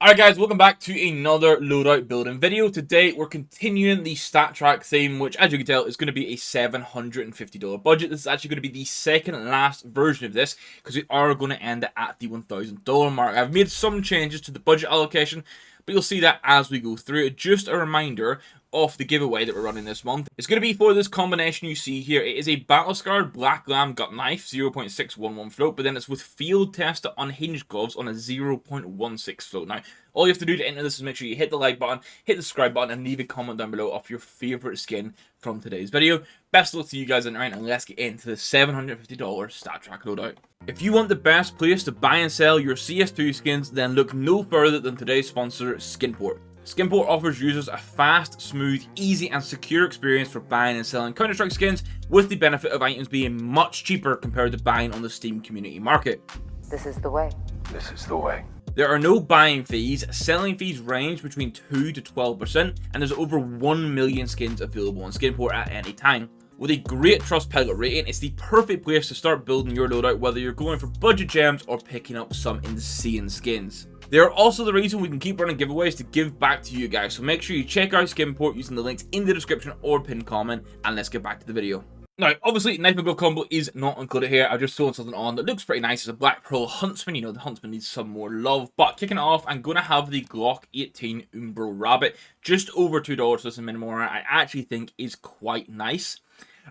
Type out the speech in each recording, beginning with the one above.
Alright guys, welcome back to another loadout building video. Today we're continuing the StatTrak theme, which as you can tell is going to be a $750 budget. This is actually going to be the second last version of this because we are going to end it at the $1,000 mark. I've made some changes to the budget allocation, but you'll see that as we go through it. Just a reminder of the giveaway that we're running this month. It's going to be for this combination you see here. It is a battle-scarred black lamb gut knife, 0.611 float, but then it's with field tested unhinged gloves on a 0.16 float. Now, all you have to do to enter this is make sure you hit the like button, hit the subscribe button, and leave a comment down below of your favorite skin from today's video. Best of luck to you guys in the round, and let's get into the $750 StatTrak Loadout. If you want the best place to buy and sell your CS2 skins, then look no further than today's sponsor, Skinport. Skinport offers users a fast, smooth, easy and secure experience for buying and selling Counter-Strike skins, with the benefit of items being much cheaper compared to buying on the Steam community market. This is the way. This is the way. There are no buying fees, selling fees range between 2 to 12%, and there's over 1 million skins available on Skinport at any time. With a great Trustpilot rating, it's the perfect place to start building your loadout, whether you're going for budget gems or picking up some insane skins. They are also the reason we can keep running giveaways to give back to you guys, so make sure you check out Skinport using the links in the description or pinned comment, and let's get back to the video. Now, obviously, Knife and Glove combo is not included here. I've just thrown something on that looks pretty nice. It's a Black Pearl Huntsman. You know, the Huntsman needs some more love. But kicking it off, I'm going to have the Glock 18 Umbro Rabbit. Just over $2 for this in minimum order. I actually think is quite nice.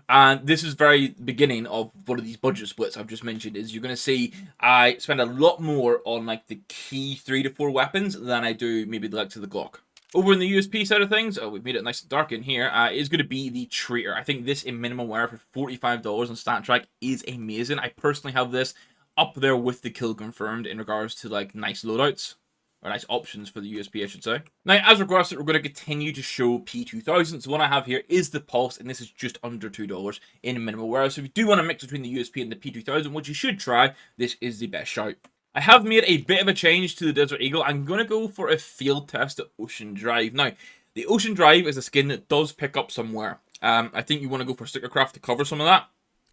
And this is very beginning of one of these budget splits I've just mentioned. Is you're going to see I spend a lot more on like the key 3 to 4 weapons than I do maybe the likes of the Glock. Over in the USP side of things, we've made it nice and dark in here, is going to be the Traitor. I think this in minimum wear for $45 on StatTrak is amazing. I personally have this up there with the Kill Confirmed in regards to like nice loadouts, or nice options for the USP I should say. Now as regards we're going to continue to show P2000. So what I have here is the Pulse, and this is just under $2 in minimum wear. So if you do want to mix between the USP and the P2000, which you should try, this is the best shout. I have made a bit of a change to the Desert Eagle. I'm going to go for a field test at Ocean Drive. Now, the Ocean Drive is a skin that does pick up some wear. I think you want to go for Stickercraft to cover some of that.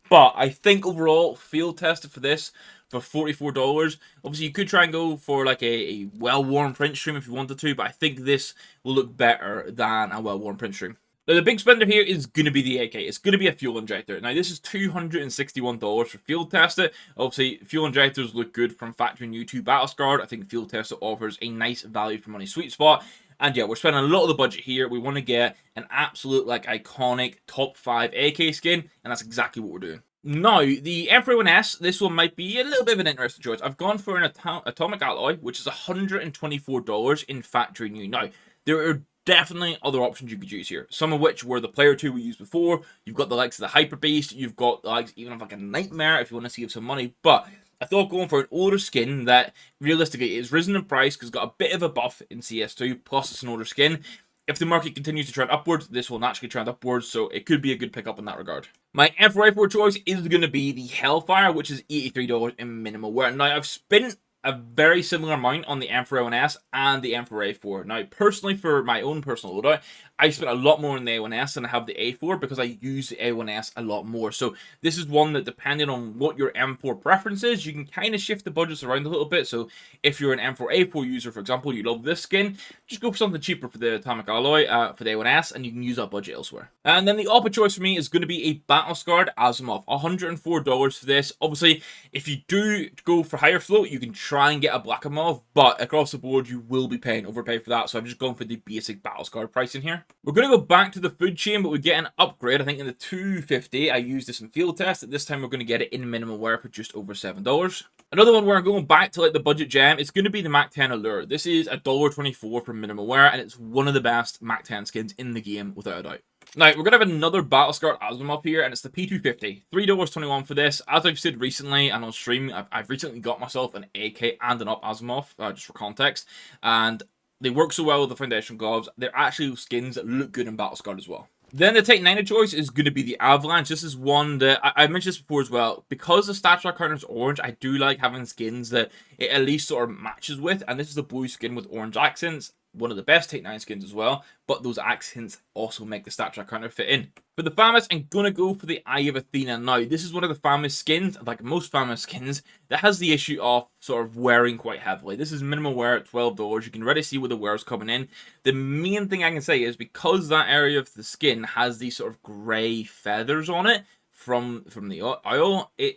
But I think overall, field tested for this for $44. Obviously, you could try and go for like a well-worn print stream if you wanted to, but I think this will look better than a well-worn print stream. Now, the big spender here is going to be the AK. It's going to be a fuel injector. Now, this is $261 for field tested. Obviously, fuel injectors look good from factory new to battle-scarred. I think field tested offers a nice value for money sweet spot. And yeah, we're spending a lot of the budget here. We want to get an absolute, like, iconic top 5 AK skin, and that's exactly what we're doing. Now, the M4A1S, this one might be a little bit of an interesting choice. I've gone for an atomic alloy, which is $124 in factory new. Now, there are definitely other options you could use here, some of which were the player 2 we used before. You've got the likes of the Hyper Beast, you've got the likes even of like a Nightmare if you want to save some money, but I thought going for an older skin that realistically is risen in price because it's got a bit of a buff in CS2, plus it's an older skin. If the market continues to trend upwards, this will naturally trend upwards, so it could be a good pickup in that regard. My M4A4 choice is going to be the Hellfire, which is $83 in minimal wear. Now, I've spent a very similar amount on the M4A1S and the M4A4. Now, personally, for my own personal loadout, I spent a lot more on the A1S than I have the A4 because I use the A1S a lot more. So this is one that, depending on what your M4 preference is, you can kind of shift the budgets around a little bit. So if you're an M4A4 user, for example, you love this skin, just go for something cheaper for the Atomic Alloy for the A1S, and you can use that budget elsewhere. And then the opposite choice for me is going to be a battle-scarred Asimov. $104 for this. Obviously, if you do go for higher float, you can try and get a Black Asimov, but across the board, you will be overpay for that. So I've just gone for the basic battle-scarred pricing here. We're going to go back to the food chain, but we get an upgrade. I think in the 250, I used this in field test. At this time, we're going to get it in minimum wear for just over $7. Another one where I'm going back to like the budget gem, it's going to be the Mac 10 Allure. This is $1.24 for minimum wear, and it's one of the best Mac 10 skins in the game, without a doubt. Now, we're going to have another battle-scarred Asimov here, and it's the P250. $3.21 for this. As I've said recently and on stream, I've recently got myself an AK and an up Asimov, just for context, and they work so well with the foundation gloves. They're actually skins that look good in battle-scarred as well. Then the Take 9 choice is going to be the Avalanche. This is one that I mentioned this before as well. Because the StatTrak counter is orange, I do like having skins that it at least sort of matches with. And this is a blue skin with orange accents. one of the best Take 9 skins as well, but those accents also make the StatTrak counter fit in. For the famous, I'm going to go for the Eye of Athena now. This is one of the famous skins, like most famous skins, that has the issue of sort of wearing quite heavily. This is minimum wear at $12. You can already see where the wear is coming in. The main thing I can say is because that area of the skin has these sort of grey feathers on it from the oil, you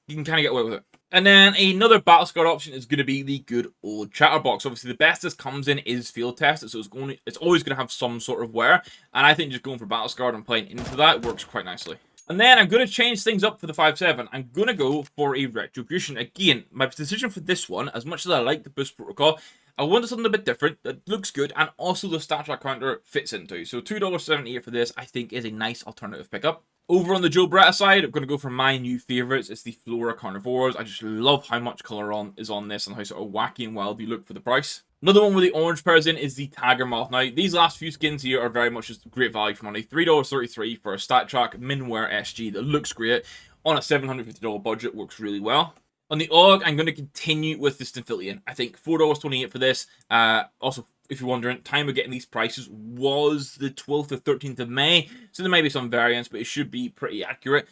can kind of get away with it. And then another battle scar option is going to be the good old chatterbox. Obviously, the best this comes in is field test, so it's always going to have some sort of wear. And I think just going for battle scar and playing into that works quite nicely. And then I'm going to change things up for the 5.7. I'm going to go for a retribution. Again, my decision for this one, as much as I like the boost protocol, I wanted something a bit different that looks good and also the StatTrak counter fits into. So $2.78 for this, I think, is a nice alternative pickup. Over on the Joe Bretta side, I'm going to go for my new favourites. It's the Flora Carnivores. I just love how much colour is on this and how sort of wacky and wild you look for the price. Another one with the orange pairs in is the Tiger Moth. Now, these last few skins here are very much just great value for money. $3.33 for a StatTrak Minwear SG that looks great. On a $750 budget, works really well. On the AUG, I'm going to continue with the Stinfillion. I think $4.28 for this. Also, if you're wondering, time of getting these prices was the 12th or 13th of May. So there may be some variance, but it should be pretty accurate.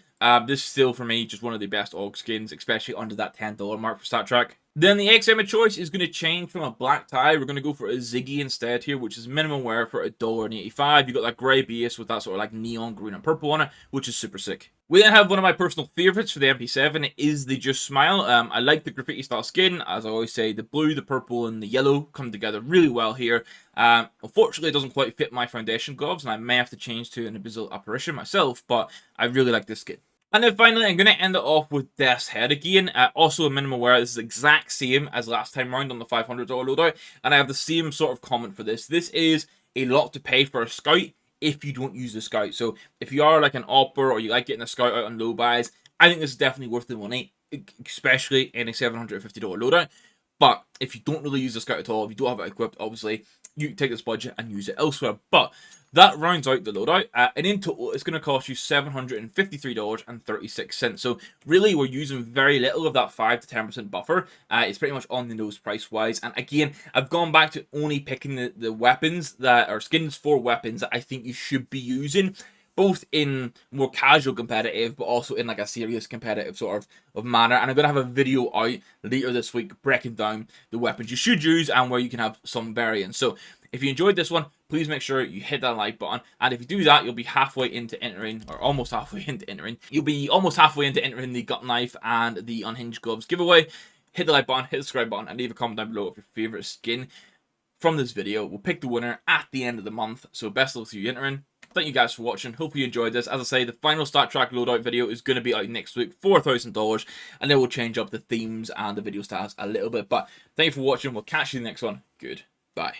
This is still, for me, just one of the best AUG skins, especially under that $10 mark for StatTrak. Then the XM of choice is going to change from a black tie. We're going to go for a Ziggy instead here, which is minimum wear for $1.85. You got that grey base with that sort of like neon green and purple on it, which is super sick. We then have one of my personal favourites for the MP7. It is the Just Smile. I like the graffiti style skin. As I always say, the blue, the purple, and the yellow come together really well here. Unfortunately, it doesn't quite fit my foundation gloves, and I may have to change to an Abyssal Apparition myself, but I really like this skin. And then finally, I'm going to end it off with Death's Head again. Also a minimum wear. This is the exact same as last time round on the $500 loadout. And I have the same sort of comment for this. This is a lot to pay for a Scout if you don't use the Scout. So if you are like an opper or you like getting a Scout out on low buys, I think this is definitely worth the money, especially in a $750 loadout. But if you don't really use the Scout at all, if you don't have it equipped, obviously, you can take this budget and use it elsewhere. But that rounds out the loadout, and in total, it's going to cost you $753.36. So really, we're using very little of that 5 to 10% buffer. It's pretty much on the nose price-wise. And again, I've gone back to only picking the weapons that are skins for weapons that I think you should be using, both in more casual competitive, but also in like a serious competitive sort of manner. And I'm going to have a video out later this week breaking down the weapons you should use and where you can have some variance. So if you enjoyed this one, please make sure you hit that like button. And if you do that, you'll be halfway into entering, or almost halfway into entering. You'll be almost halfway into entering the gut knife and the unhinged gloves giveaway. Hit the like button, hit the subscribe button, and leave a comment down below of your favorite skin from this video. We'll pick the winner at the end of the month. So best of luck to you entering. Thank you guys for watching. Hope you enjoyed this. As I say, the final StatTrak loadout video is going to be out next week, $4,000, and then we'll change up the themes and the video styles a little bit. But thank you for watching. We'll catch you in the next one. Goodbye.